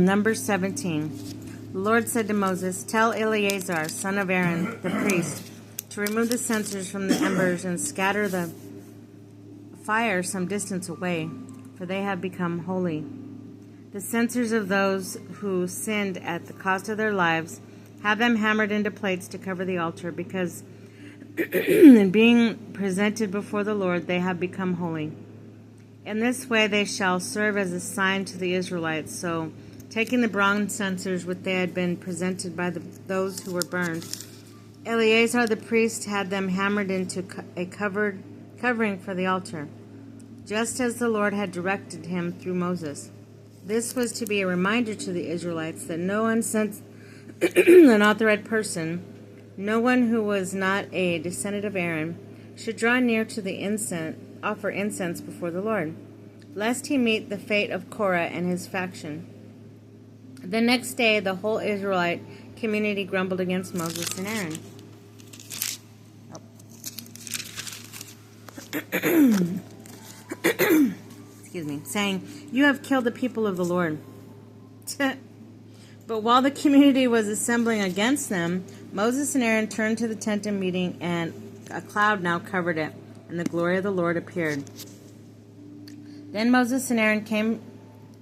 Numbers 17. The Lord said to Moses, "Tell Eleazar, son of Aaron, the priest, to remove the censers from the embers and scatter the fire some distance away, for they have become holy. The censers of those who sinned at the cost of their lives, have them hammered into plates to cover the altar, because in being presented before the Lord they have become holy. In this way they shall serve as a sign to the Israelites." So, taking the bronze censers which they had been presented by those who were burned, Eleazar the priest had them hammered into a covering for the altar, just as the Lord had directed him through Moses. This was to be a reminder to the Israelites that no unauthorized person, no one who was not a descendant of Aaron, should draw near to the offer incense before the Lord, lest he meet the fate of Korah and his faction. The next day, the whole Israelite community grumbled against Moses and Aaron. Saying, "You have killed the people of the Lord." But while the community was assembling against them, Moses and Aaron turned to the tent of meeting, and a cloud now covered it, and the glory of the Lord appeared. Then Moses and Aaron came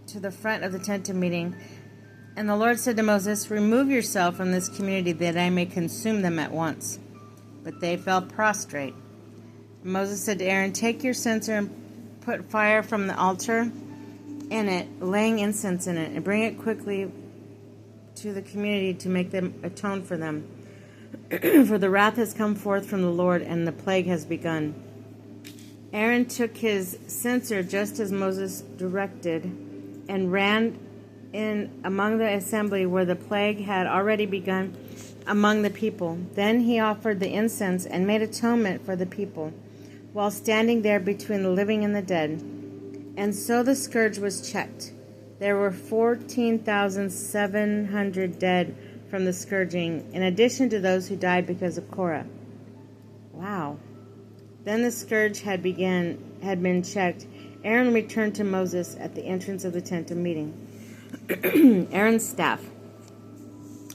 to the front of the tent of meeting, and the Lord said to Moses, "Remove yourself from this community, that I may consume them at once." But they fell prostrate. And Moses said to Aaron, "Take your censer and put fire from the altar in it, laying incense in it, and bring it quickly to the community to make them atone for them. For the wrath has come forth from the Lord, and the plague has begun." Aaron took his censer just as Moses directed, and ran in among the assembly where the plague had already begun among the people. Then he offered the incense and made atonement for the people, while standing there between the living and the dead. And so the scourge was checked. There were 14,700 dead from the scourging, in addition to those who died because of Korah. Wow. Then the scourge had been checked. Aaron returned to Moses at the entrance of the tent of meeting. Aaron's staff.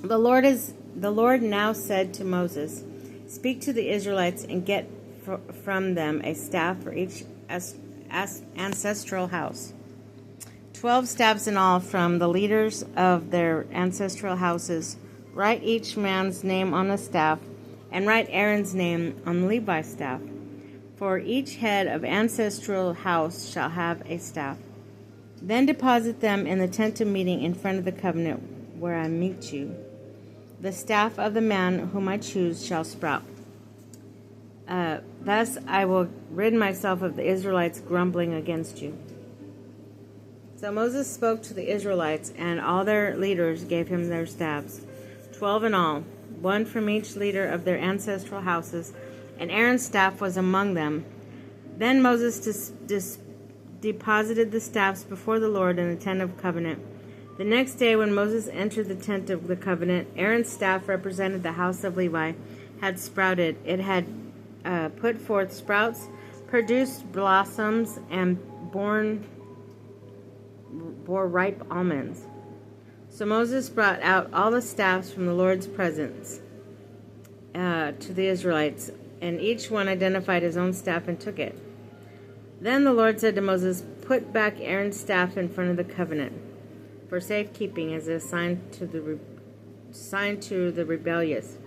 The Lord now said to Moses, "Speak to the Israelites and get from them a staff for each ancestral house. 12 staffs in all from the leaders of their ancestral houses. Write each man's name on the staff, and write Aaron's name on Levi's staff. For each head of ancestral house shall have a staff. Then deposit them in the tent of meeting in front of the covenant where I meet you. The staff of the man whom I choose shall sprout. Thus I will rid myself of the Israelites grumbling against you." So Moses spoke to the Israelites, and all their leaders gave him their staffs, 12 in all, one from each leader of their ancestral houses, and Aaron's staff was among them. Then Moses deposited the staffs before the Lord in the tent of covenant. The next day, when Moses entered the tent of the covenant, Aaron's staff represented the house of Levi, had sprouted. It had put forth sprouts, produced blossoms, and bore ripe almonds. So Moses brought out all the staffs from the Lord's presence to the Israelites, and each one identified his own staff and took it. Then the Lord said to Moses, "Put back Aaron's staff in front of the covenant for safekeeping as a sign to the rebellious,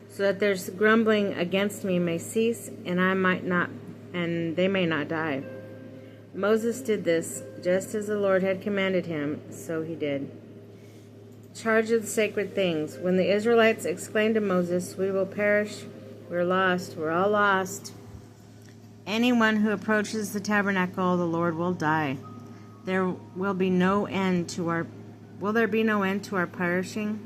so that their grumbling against me may cease, and they may not die." Moses did this, just as the Lord had commanded him, so he did. Charge of the sacred things. When the Israelites exclaimed to Moses, "We will perish, we're lost, we're all lost. Anyone who approaches the tabernacle, the Lord will die. Will there be no end to our perishing?"